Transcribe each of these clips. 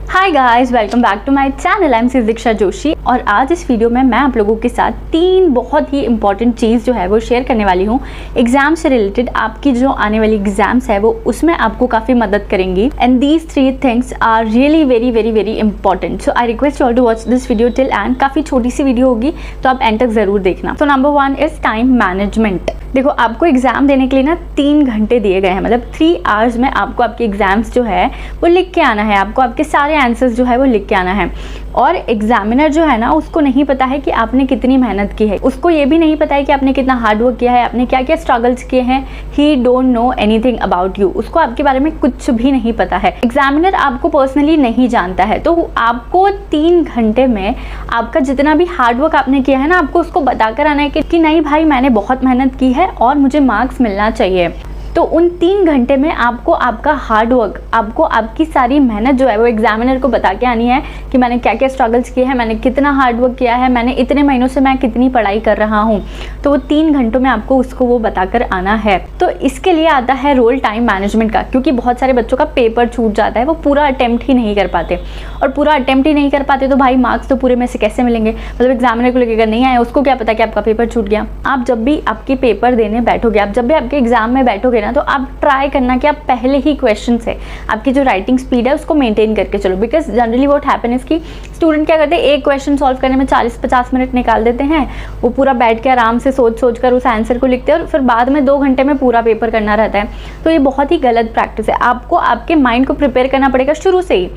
Hi guys, welcome back to my channel. I am Diksha Joshi और आज इस वीडियो में मैं आप लोगों के साथ 3 बहुत ही इंपॉर्टेंट चीज़ जो है वो शेयर करने वाली हूँ। एग्जाम से रिलेटेड आपकी जो आने वाली एग्जाम्स है वो उसमें आपको काफ़ी मदद करेंगी and these 3 things are really very very very important. So I request you all to watch this video till end. काफ़ी छोटी सी वीडियो होगी तो आप एंड तक ज़रूर देखना। तो नंबर 1 इज़ टाइम मैनेजमेंट। देखो, आपको एग्जाम देने के लिए ना 3 घंटे दिए गए हैं, मतलब 3 आवर्स में आपको आपके एग्जाम्स जो है वो लिख के आना है। आपको आपके सारे आंसर्स जो है वो लिख के आना है और एग्जामिनर जो है ना उसको नहीं पता है कि आपने कितनी मेहनत की है, उसको ये भी नहीं पता है कि आपने कितना हार्ड वर्क किया है, आपने क्या क्या स्ट्रगल्स किए हैं। ही don't know anything about you. उसको आपके बारे में कुछ भी नहीं पता है। एग्जामिनर आपको पर्सनली नहीं जानता है। तो आपको 3 घंटे में आपका जितना भी हार्ड वर्क आपने किया है ना, आपको उसको बताकर आना है कि नहीं भाई, मैंने बहुत मेहनत की है और मुझे मार्क्स मिलना चाहिए। तो उन 3 घंटे में आपको आपका हार्ड वर्क, आपको आपकी सारी मेहनत जो है वो एग्जामिनर को बता के आनी है कि मैंने क्या क्या स्ट्रगल्स किए हैं, मैंने कितना हार्ड वर्क किया है, मैंने इतने महीनों से मैं कितनी पढ़ाई कर रहा हूँ। तो वो 3 घंटों में आपको उसको वो बताकर आना है। तो इसके लिए आता है रोल टाइम मैनेजमेंट का, क्योंकि बहुत सारे बच्चों का पेपर छूट जाता है, वो पूरा अटेम्प्ट ही नहीं कर पाते और पूरा अटेम्प्ट ही नहीं कर पाते तो भाई मार्क्स तो पूरे में से कैसे मिलेंगे। मतलब एग्जामिनर को लगेगा नहीं आया, उसको क्या पता कि आपका पेपर छूट गया। आप जब भी आपके पेपर देने बैठोगे, आप जब भी आपके एग्जाम में बैठोगे ना, तो आप ट्राई करना कि आप पहले ही क्वेश्चन से आपकी जो राइटिंग स्पीड है उसको मेंटेन करके चलो। Because generally what happen is कि स्टूडेंट क्या करते हैं, एक क्वेश्चन सॉल्व करने में 40-50 मिनट निकाल देते हैं। वो पूरा बैठ के आराम से सोच कर उस आंसर को लिखते हैं और फिर बाद में 2 घंटे में पूरा पेपर करना रहता है। तो ये बहुत ही गलत प्रैक्टिस है। आपको आपके माइंड को प्रिपेयर करना पड़ेगा शुरू से ही।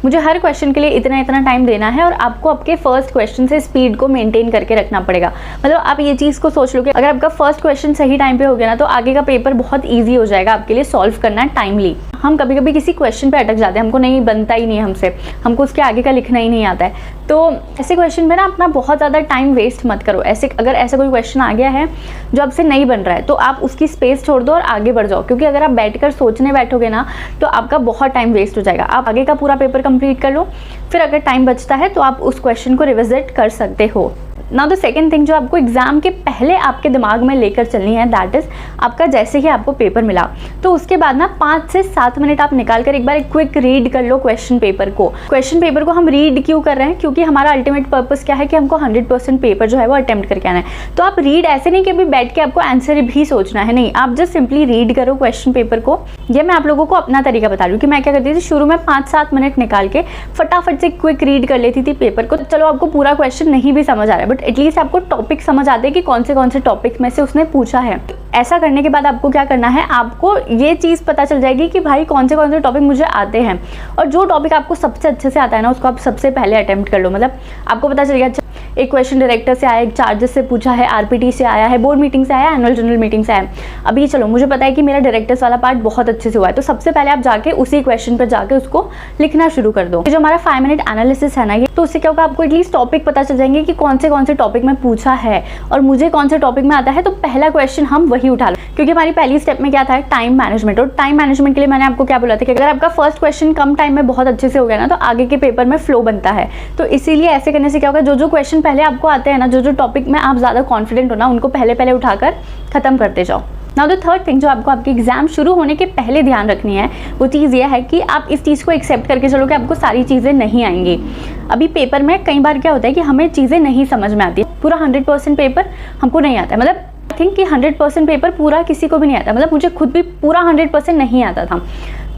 मुझे हर क्वेश्चन के लिए इतना इतना टाइम देना है और आपको आपके फर्स्ट क्वेश्चन से स्पीड को मेंटेन करके रखना पड़ेगा। मतलब आप ये चीज़ को सोच लो कि अगर आपका फर्स्ट क्वेश्चन सही टाइम पे हो गया ना, तो आगे का पेपर बहुत इजी हो जाएगा आपके लिए सॉल्व करना टाइमली। हम कभी कभी किसी क्वेश्चन पे अटक जाते हैं, हमको नहीं बनता ही नहीं है हमसे, हमको उसके आगे का लिखना ही नहीं आता है। तो ऐसे क्वेश्चन में ना अपना बहुत ज़्यादा टाइम वेस्ट मत करो। अगर ऐसा कोई क्वेश्चन आ गया है जो आपसे नहीं बन रहा है तो आप उसकी स्पेस छोड़ दो और आगे बढ़ जाओ, क्योंकि अगर आप बैठकर सोचने बैठोगे ना तो आपका बहुत टाइम वेस्ट हो जाएगा। आप आगे का पूरा पेपर कंप्लीट कर लो, फिर अगर टाइम बचता है तो आप उस क्वेश्चन को रिविजिट कर सकते हो। नाउ द सेकेंड थिंग जो आपको एग्जाम के पहले आपके दिमाग में लेकर चलनी है, दैट इज आपका जैसे ही आपको पेपर मिला तो उसके बाद ना 5 से 7 मिनट आप निकाल कर एक बार क्विक रीड कर लो क्वेश्चन पेपर को। क्वेश्चन पेपर को हम रीड क्यों कर रहे हैं? क्योंकि हमारा अल्टीमेट पर्पस क्या है कि हमको 100% पेपर जो है वो अटेम्प्ट करके आना है। तो आप रीड ऐसे नहीं कि अभी बैठ के आपको आंसर भी सोचना है, नहीं, आप जस्ट सिंपली रीड करो क्वेश्चन पेपर को। ये मैं आप लोगों को अपना तरीका बता रही हूँ कि मैं क्या करती थी, शुरू में 5-7 मिनट निकाल के फटाफट से क्विक रीड कर लेती थी पेपर को। चलो आपको पूरा क्वेश्चन नहीं भी समझ आ रहा है, बट एटलीस्ट आपको टॉपिक समझ आते हैं कि कौन से टॉपिक में से उसने पूछा है। ऐसा करने के बाद आपको क्या करना है, आपको ये चीज़ पता चल जाएगी कि भाई कौन से टॉपिक मुझे आते हैं और जो टॉपिक आपको सबसे अच्छे से आता है ना उसको आप सबसे पहले अटेम्प्ट कर लो। मतलब आपको पता चल गया एक क्वेश्चन डायरेक्टर से आया, एक चार्जेस से पूछा है, आरपीटी से आया है, बोर्ड मीटिंग से आया, एनुअल जनरल मीटिंग से आया। अभी चलो मुझे पता है कि मेरा डायरेक्टर्स वाला पार्ट बहुत अच्छे से हुआ है, तो सबसे पहले आप जाके उसी क्वेश्चन पर जाके उसको लिखना शुरू कर दो। जो हमारा 5 मिनट एनालिसिस है ना, ये तो उससे क्या होगा, आपको एटलीस्ट टॉपिक पता चल जाएंगे कि कौन से टॉपिक में पूछा है और मुझे कौन से टॉपिक में आता है, तो पहला क्वेश्चन हम वही उठा लो। क्योंकि हमारी पहली स्टेप में क्या था, टाइम मैनेजमेंट। और टाइम मैनेजमेंट के लिए मैंने आपको क्या बोला था कि अगर आपका फर्स्ट क्वेश्चन कम टाइम में बहुत अच्छे से हो गया ना, तो आगे के पेपर में फ्लो बनता है। तो इसीलिए ऐसे करने से क्या होगा, जो क्वेश्चन पहले आपको आते हैं ना, जो टॉपिक में आप ज़्यादा कॉन्फिडेंट हो ना, उनको पहले उठाकर ख़त्म करते जाओ। नाउ द थर्ड थिंग जो आपको आपके एग्जाम शुरू होने के पहले ध्यान रखनी है, वो चीज़ ये है कि आप इस चीज़ को एक्सेप्ट करके चलो कि आपको सारी चीज़ें नहीं आएंगी। अभी पेपर में कई बार क्या होता है कि हमें चीज़ें नहीं समझ में आती, पूरा 100% पेपर हमको नहीं आता है। मतलब आई थिंक कि 100% पेपर पूरा किसी को भी नहीं आता, मतलब मुझे खुद भी पूरा 100% नहीं आता था।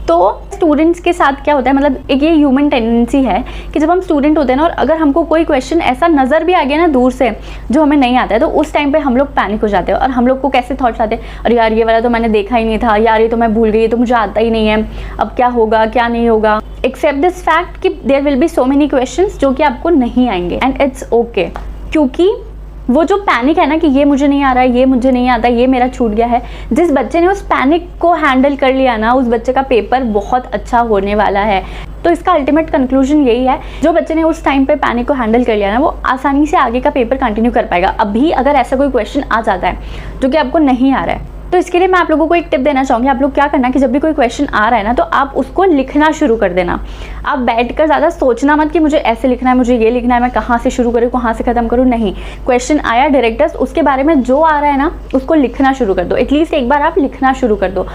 तो स्टूडेंट्स के साथ क्या होता है, मतलब एक ये ह्यूमन टेंडेंसी है कि जब हम स्टूडेंट होते हैं ना और अगर हमको कोई क्वेश्चन ऐसा नज़र भी आ गया ना दूर से जो हमें नहीं आता है, तो उस टाइम पे हम लोग पैनिक हो जाते हैं और हम लोग को कैसे थॉट्स आते हैं, अरे यार ये वाला तो मैंने देखा ही नहीं था, यार ये तो मैं भूल गई, ये तो मुझे आता ही नहीं है, अब क्या होगा क्या नहीं होगा। एक्सेप्ट दिस फैक्ट कि there will be so many questions जो कि आपको नहीं आएंगे एंड इट्स ओके। क्योंकि वो जो पैनिक है ना कि ये मुझे नहीं आ रहा है, ये मुझे नहीं आता, ये मेरा छूट गया है, जिस बच्चे ने उस पैनिक को हैंडल कर लिया ना, उस बच्चे का पेपर बहुत अच्छा होने वाला है। तो इसका अल्टीमेट कंक्लूजन यही है, जो बच्चे ने उस टाइम पे पैनिक को हैंडल कर लिया ना, वो आसानी से आगे का पेपर कंटिन्यू कर पाएगा। अभी अगर ऐसा कोई क्वेश्चन आ जाता है जो कि आपको नहीं आ रहा है, तो इसके लिए मैं आप लोगों को एक टिप देना चाहूँगी। आप लोग क्या करना कि जब भी कोई क्वेश्चन आ रहा है ना, तो आप उसको लिखना शुरू कर देना। आप बैठकर ज़्यादा सोचना मत कि मुझे ऐसे लिखना है, मुझे ये लिखना है, मैं कहाँ से शुरू करूँ, कहाँ से ख़त्म करूँ। नहीं, क्वेश्चन आया डायरेक्टर्स, उसके बारे में जो आ रहा है ना उसको लिखना शुरू कर दो। एटलीस्ट एक बार आप लिखना शुरू कर दो।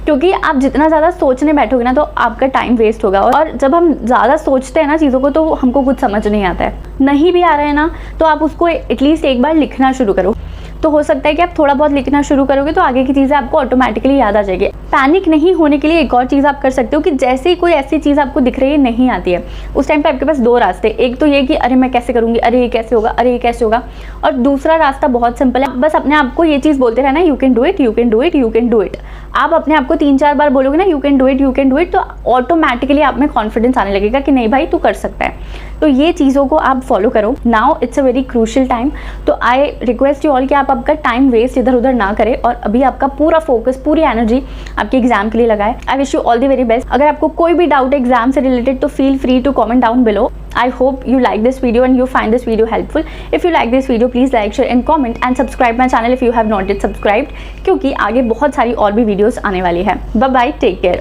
क्योंकि आप जितना ज़्यादा सोचने बैठोगे ना तो आपका टाइम वेस्ट होगा। और जब हम ज़्यादा सोचते हैं ना चीज़ों को तो हमको कुछ समझ नहीं आता है। नहीं भी आ रहा है ना तो आप उसको एटलीस्ट एक बार लिखना शुरू करो। तो हो सकता है कि आप थोड़ा बहुत लिखना शुरू करोगे तो आगे की चीज़ें आपको ऑटोमेटिकली याद आ जाएगी। पैनिक नहीं होने के लिए एक और चीज़ आप कर सकते हो कि जैसे ही कोई ऐसी चीज़ आपको दिख रही है, नहीं आती है, उस टाइम पे आपके पास दो रास्ते, एक तो ये कि अरे मैं कैसे करूँगी, अरे ये कैसे होगा, अरे ये कैसे होगा, और दूसरा रास्ता बहुत सिंपल है, बस अपने आप को ये चीज़ बोलते रहना, you can do it, you can do it, you can do it. आप अपने आप को 3-4 बार बोलोगे ना you can do it, you can do it, तो ऑटोमेटिकली आप में कॉन्फिडेंस आने लगेगा कि नहीं भाई तू कर सकता है। तो ये चीज़ों को आप फॉलो करो। Now it's a very crucial time, तो आई रिक्वेस्ट यू ऑल कि आप आपका टाइम वेस्ट इधर उधर ना करें और अभी आपका पूरा फोकस, पूरी एनर्जी आपके एग्जाम के लिए लगाए। I wish you all the very best. अगर आपको कोई भी डाउट है एग्जाम से रिलेटेड तो feel free to comment down below. I hope you like this video and you find this video helpful. If you like this video, please like, share and comment and subscribe my channel if you have not yet subscribed, क्योंकि आगे बहुत सारी और भी videos आने वाली है। Bye bye, take care.